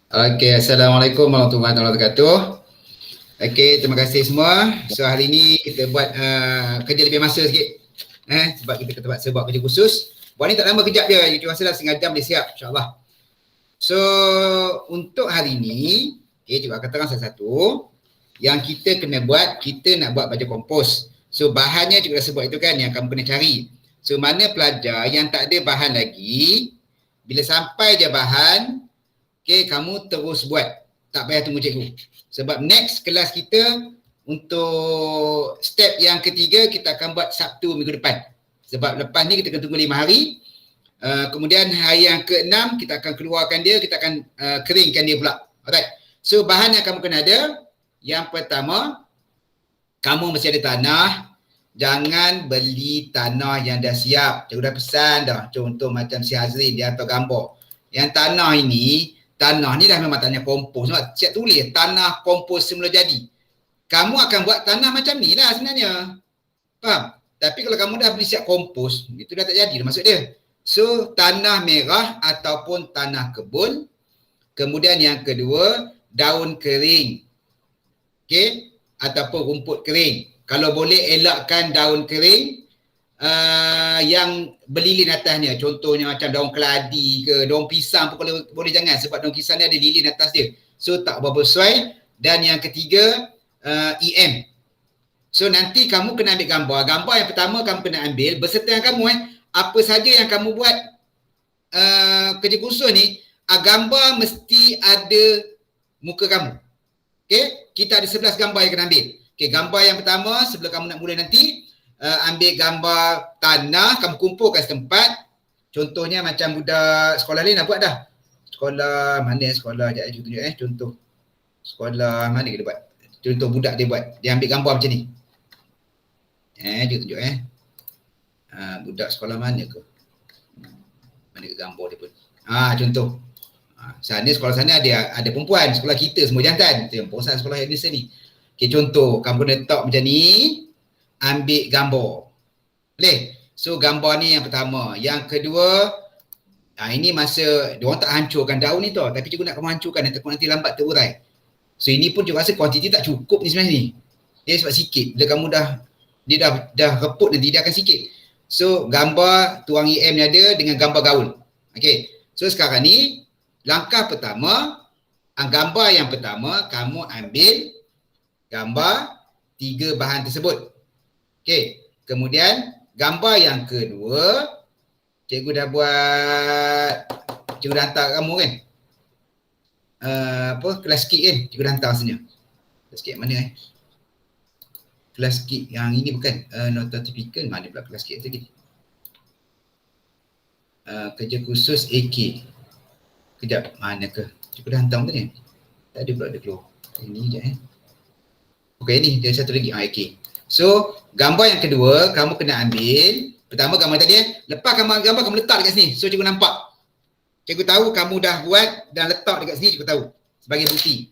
Okey, Assalamualaikum warahmatullahi wabarakatuh. Okey, terima kasih semua. So hari ini kita buat kerja lebih masa sikit. Sebab kita terpaksa buat kerja khusus. Buat ni tak lama kejap je. YouTube masa dah setengah jam dia siap, insya-Allah. So untuk hari ini, cikgu akan terang satu-satu yang kita kena buat, kita nak buat baja kompos. So bahannya cikgu dah sebut itu kan yang kamu kena cari. So mana pelajar yang tak ada bahan lagi, bila sampai je bahan, kamu terus buat. Tak payah tunggu cikgu. Sebab next kelas kita untuk step yang ketiga kita akan buat Sabtu minggu depan. Sebab lepas ni kita kena tunggu 5 hari. Kemudian hari yang ke-6 kita akan keluarkan dia, kita akan keringkan dia pula. Alright. So bahan yang kamu kena ada, yang pertama, kamu mesti ada tanah. Jangan beli tanah yang dah siap. Cikgu dah pesan dah. Contoh macam si Hazrin dia hantar gambar. Yang tanah ni dah memang tanah kompos. Sebab siap tulis tanah kompos semula jadi. Kamu akan buat tanah macam ni lah sebenarnya. Faham? Tapi kalau kamu dah beli siap kompos, itu dah tak jadi maksud dia. So, tanah merah ataupun tanah kebun. Kemudian yang kedua, daun kering. Okey? Ataupun rumput kering. Kalau boleh elakkan daun kering yang berlilin atasnya. Contohnya macam daun keladi ke, daun pisang pun kalau boleh jangan. Sebab daun pisang ni ada lilin atas dia. So, tak berapa sesuai. Dan yang ketiga, EM. So, nanti kamu kena ambil gambar. Gambar yang pertama kamu kena ambil beserta yang kamu apa saja yang kamu buat kerja khusus ni, gambar mesti ada muka kamu. Okey, kita ada 11 gambar yang kena ambil. Okey, gambar yang pertama sebelum kamu nak mula nanti, ambil gambar tanah, kamu kumpulkan setempat. Contohnya macam budak sekolah lain dah buat dah. Sekolah mana sekolah jap tunjuk contoh. Sekolah mana kita buat? Contoh budak dia buat, dia ambil gambar macam ni. Tunjuk budak sekolah mana ke? Mana ke gambar dia pun. Contoh. Sana sekolah sana ada perempuan, sekolah kita semua jantan. Itu yang pusat sekolah Indonesia ni. Okey, contoh kamu kena letak macam ni, ambil gambar. Boleh? So gambar ni yang pertama. Yang kedua, ini masa diorang tak hancurkan daun ni tau, tapi cikgu nak kamu hancurkan dan takut nanti lambat terurai. So ini pun cikgu rasa kuantiti tak cukup ni sebenarnya ni. Dia sebab sikit. Bila kamu dah reput nanti dia akan sikit. So gambar tuang EM ni ada dengan gambar gaul. Okey. So sekarang ni langkah pertama, gambar yang pertama kamu ambil gambar 3 bahan tersebut. Okey. Kemudian gambar yang kedua, cikgu dah buat, cikgu dah hantar kamu kan. Kelas kit kan, cikgu dah hantar sebenarnya. Kelas kit mana kelas kit yang ini bukan, nota tipikal mana pula kelas kit tu. Kerja khusus AK. Kejap, mana ke? Cikgu dah hantar tadi. Tak ada pula dia keluar. Ini je Okey, ni dia satu lagi AK. So, gambar yang kedua kamu kena ambil. Pertama gambar tadi lepas kamu gambar kamu letak dekat sini. So cikgu nampak. Cikgu tahu kamu dah buat dan letak dekat sini, cikgu tahu sebagai bukti.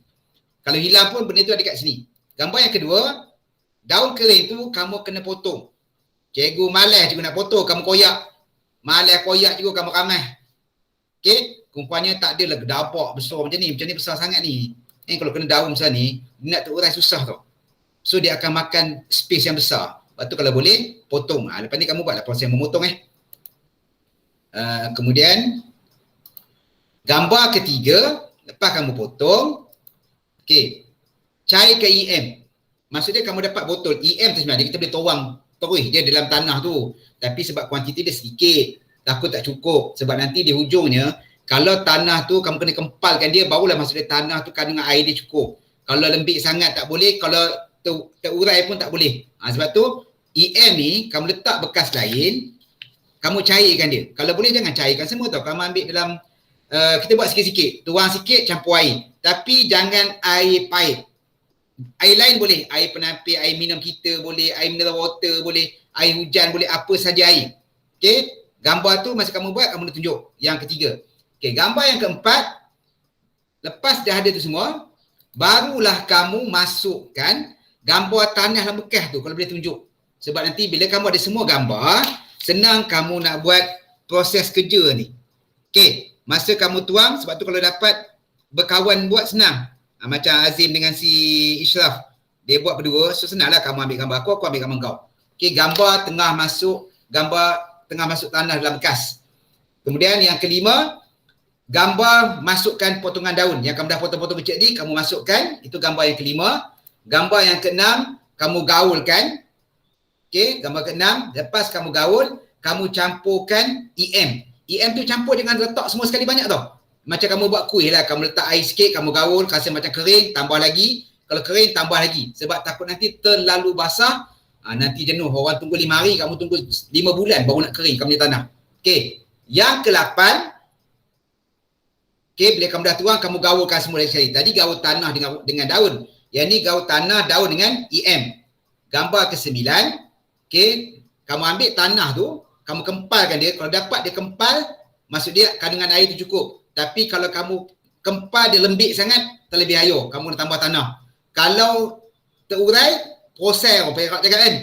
Kalau hilang pun benda tu ada dekat sini. Gambar yang kedua, daun kering tu kamu kena potong. Cikgu malas cikgu nak potong, kamu koyak. Malas koyak cikgu kamu ramai. Okey, umpamanya tak adalah gedabak besar macam ni besar sangat ni. Kalau kena daun besar ni, nak terurai susah tau. So dia akan makan space yang besar. Lepas tu kalau boleh, potong. Lepas ni kamu buatlah proses memotong kemudian gambar ketiga, lepas kamu potong, okey, cairkan EM. Maksudnya kamu dapat botol EM tu sebenarnya kita boleh terus dia dalam tanah tu. Tapi sebab kuantiti dia sedikit, takut tak cukup. Sebab nanti di hujungnya, kalau tanah tu kamu kena kempalkan dia, barulah maksudnya tanah tu kandungan air dia cukup. Kalau lembik sangat tak boleh, kalau terurai pun tak boleh. Sebab tu EM ni kamu letak bekas lain, kamu cairkan dia. Kalau boleh jangan cairkan semua tau. Kamu ambil dalam kita buat sikit-sikit, tuang sikit campur air. Tapi jangan air pahit. Air lain boleh, air penampil, air minum kita boleh, air mineral water boleh, air hujan boleh, apa saja air. Okey, gambar tu masa kamu buat kamu nak tunjuk. Yang ketiga. Okey, gambar yang keempat, lepas dah ada tu semua, barulah kamu masukkan gambar tanah dalam bekas tu kalau boleh tunjuk. Sebab nanti bila kamu ada semua gambar, senang kamu nak buat proses kerja ni. Okey, masa kamu tuang, sebab tu kalau dapat berkawan buat senang. Macam Azim dengan si Ishraf. Dia buat berdua, so senanglah kamu ambil gambar aku ambil gambar kau. Okey, gambar tengah masuk tanah dalam bekas. Kemudian yang kelima, gambar masukkan potongan daun. Yang kamu dah potong-potong kecil ni, kamu masukkan. Itu gambar yang kelima. Gambar yang keenam, kamu gaulkan. Okey, gambar keenam. Lepas kamu gaul, kamu campurkan EM. EM tu campur jangan letak semua sekali banyak tau. Macam kamu buat kuih lah. Kamu letak air sikit, kamu gaul, rasa macam kering, tambah lagi. Kalau kering, tambah lagi. Sebab takut nanti terlalu basah. Nanti jenuh. Orang tunggu 5 hari, kamu tunggu 5 bulan baru nak kering kamu di tanah. Okey. Yang ke-8, okey, bila kamu dah tuang, kamu gaulkan semula sekali. Tadi gaul tanah dengan daun. Yang ni gaul tanah, daun dengan EM. Gambar ke-9, okey, kamu ambil tanah tu, kamu kempalkan dia. Kalau dapat dia kempal, maksud dia kandungan air tu cukup. Tapi kalau kamu kempal dia lembik sangat, terlebih air, kamu nak tambah tanah. Kalau terurai, proses orang cakap kan.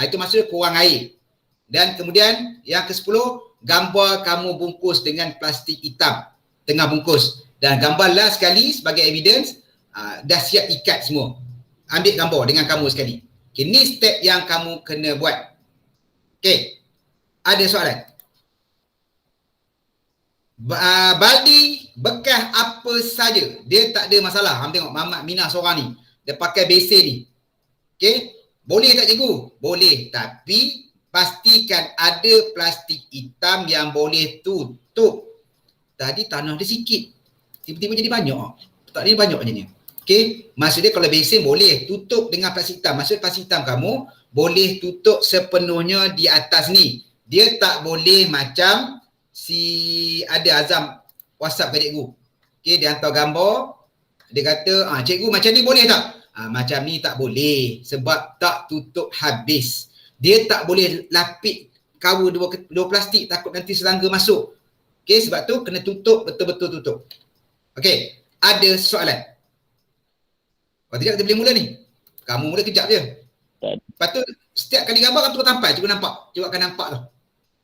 Itu maksudnya kurang air. Dan kemudian yang ke-10, gambar kamu bungkus dengan plastik hitam tengah bungkus. Dan gambar last sekali sebagai evidence, dah siap ikat semua. Ambil gambar dengan kamu sekali. Okay, ni step yang kamu kena buat. Okay, ada soalan? Baldi bekas apa saja, dia tak ada masalah. Hang tengok Mamat Mina seorang ni, dia pakai besen ni. Okay, boleh tak cikgu? Boleh, tapi pastikan ada plastik hitam yang boleh tutup. Tadi tanah dia sikit, tiba-tiba jadi banyak. Tak ada banyak je ni. Okay, maksudnya kalau besen boleh tutup dengan plastik hitam. Maksudnya plastik hitam kamu boleh tutup sepenuhnya di atas ni. Dia tak boleh macam si ada Azam WhatsApp ke cikgu. Okay, dia hantar gambar. Dia kata, cikgu macam ni boleh tak? Macam ni tak boleh sebab tak tutup habis. Dia tak boleh lapik cover dua plastik, takut nanti serangga masuk. Okey, sebab tu kena tutup, betul-betul tutup. Okey, ada soalan? Kalau tidak kita boleh mula ni. Kamu mula kejap je. Lepas tu setiap kali gambar kamu turun tampal, cikgu nampak. Cikgu akan nampak tu.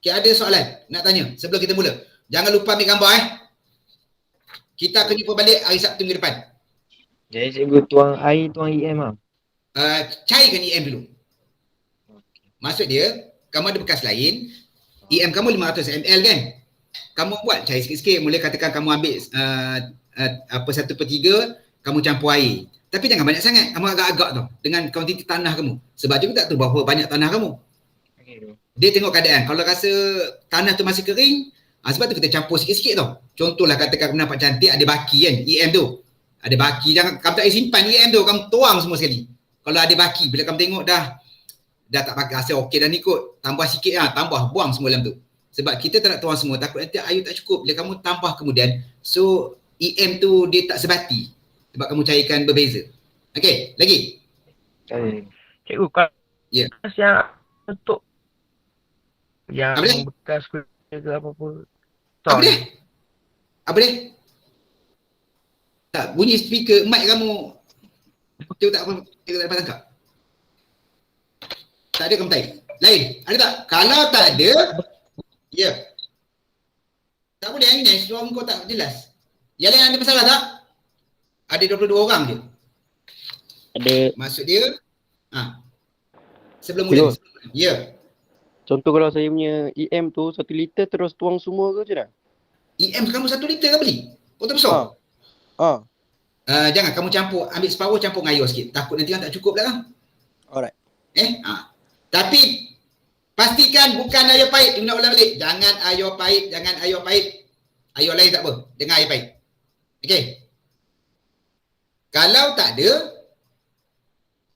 Okey, ada soalan nak tanya sebelum kita mula? Jangan lupa ambil gambar Kita akan jumpa balik hari Sabtu minggu depan. Jadi cikgu tuang air, tuang EM lah. Cairkan EM dulu. Maksud dia, kamu ada bekas lain, EM kamu 500 ml kan? Kamu buat cair sikit-sikit, mula katakan kamu ambil 1/3, kamu campur air. Tapi jangan banyak sangat, kamu agak-agak tau dengan kuantiti tanah kamu. Sebab juga tak tahu berapa banyak tanah kamu. Dia tengok keadaan, kalau rasa tanah tu masih kering, sebab tu kita campur sikit-sikit tau. Contohlah katakan kamu nampak cantik, ada baki kan, EM tu. Ada baki, jangan kamu tak simpan EM tu, kamu tuang semua sekali. Kalau ada baki, bila kamu tengok dah tak pakai hasil okey dah ni kot, tambah sikit tambah, buang semua dalam tu. Sebab kita tak nak tuang semua, takut nanti air tak cukup. Bila kamu tambah kemudian, so EM tu dia tak sebati sebab kamu cairkan berbeza. Okey, lagi? Cikgu, kalau yang untuk yang bekas ke apa-apa. Apa dia? Tak, bunyi speaker mic kamu. Cikgu tak dapat tangkap. Tak ada kamu tarik. Lain, ada tak? Kalau tak ada, ya. Tak boleh yang ni, suara kau tak jelas. Yang lain ada masalah tak? Ada 22 orang je. Ada. Maksud dia, sebelum mula. Ya. Contoh kalau saya punya EM tu 1 liter terus tuang semua ke macam mana? EM kamu 1 liter kan beli? Botol besar? Jangan, kamu campur, ambil separuh campur dengan air sikit. Takut nanti kan tak cukup dah kan? Alright. Tapi pastikan bukan air pahit. Tengok ulang balik. Jangan air pahit, Air lain tak apa, dengan air pahit. Okey. Kalau tak ada,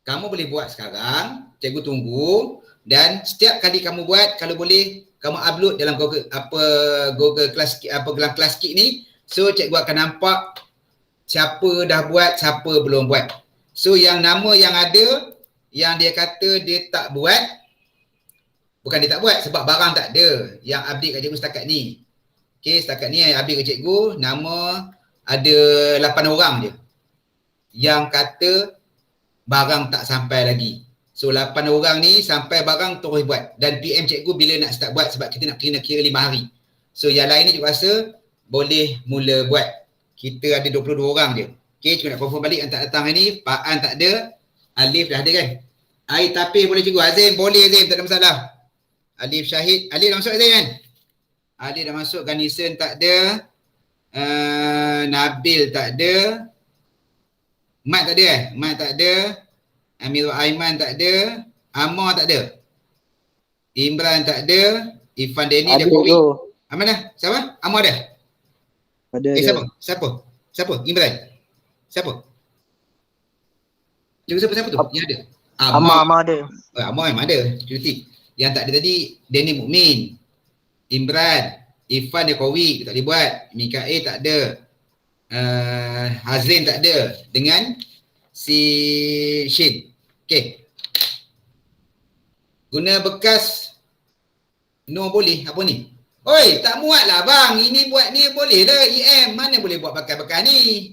kamu boleh buat sekarang, cikgu tunggu, dan setiap kali kamu buat, kalau boleh kamu upload dalam Google Classroom ni, so cikgu akan nampak siapa dah buat, siapa belum buat. So yang nama yang ada, yang dia kata dia tak buat, bukan dia tak buat sebab barang tak ada yang update kat cikgu setakat ni. Okey, setakat ni yang update kat cikgu, nama ada 8 orang je yang kata barang tak sampai lagi. So 8 orang ni sampai barang terus buat, dan PM cikgu bila nak start buat sebab kita nak kira 5 hari. So yang lain ni cikgu rasa boleh mula buat. Kita ada 22 orang je. Okey, cikgu nak confirm balik yang tak datang hari ni. Pak An tak ada. Alif dah ada kan? Air tapis boleh cikgu. Azim boleh Azim, tak ada masalah. Alif Syahid. Alif dah masuk Azim kan? Alif dah masuk. Ganison tak ada. Nabil tak ada. Mat tak ada kan? Mat tak ada. Amirul Aiman tak ada. Ammar tak ada. Imran tak ada. Irfan Deni Ada ada Kowi. tu. Aman dah? Siapa? Ammar dah? Ada. Siapa? Imran? Siapa? Cikgu siapa tu? Yang ada? Amar ada. Ammar memang ada. Cuti. Yang tak ada tadi, Deni Mukmin. Imran. Irfan dia Kowi. Tak boleh buat. Mikael tak ada. Hazrin tak ada. Dengan si Shin. Okey. Guna bekas no boleh. Apa ni? Oi, tak muat lah bang. Ini buat ni boleh lah EM. Mana boleh buat bekas-bekas ni?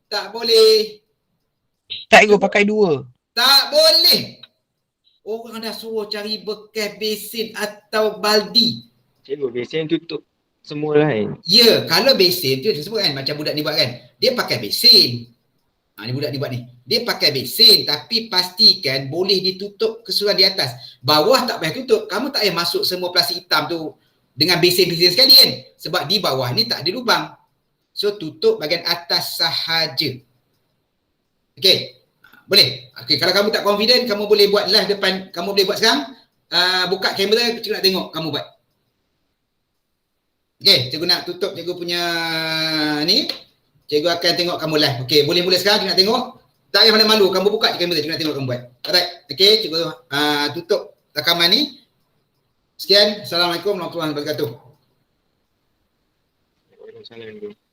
Tak boleh. Tak ikut pakai dua. Tak boleh. Orang dah suruh cari bekas besin atau baldi. Cikgu, biasanya tutup semua lah kan. Ya, kalau besin tu dia sebut kan macam budak ni buat kan. Dia pakai besin. Ni budak ni buat ni. Dia pakai besin tapi pastikan boleh ditutup keseluruhan di atas. Bawah tak payah tutup. Kamu tak payah masuk semua plastik hitam tu dengan besin-besin sekali kan. Sebab di bawah ni tak ada lubang. So tutup bahagian atas sahaja. Okey. Boleh. Okey, kalau kamu tak confident, kamu boleh buat live depan. Kamu boleh buat sekarang. Buka kamera, cikgu nak tengok kamu buat. Okey, cikgu nak tutup cikgu punya ni. Cikgu akan tengok kamu live. Okey, boleh mula sekarang cikgu nak tengok. Tak payah malu-malu, kamu buka je kamera, cikgu nak tengok kamu buat. Alright. Okey, cikgu tutup rakaman ni. Sekian. Assalamualaikum warahmatullahi wabarakatuh. Waalaikumsalam.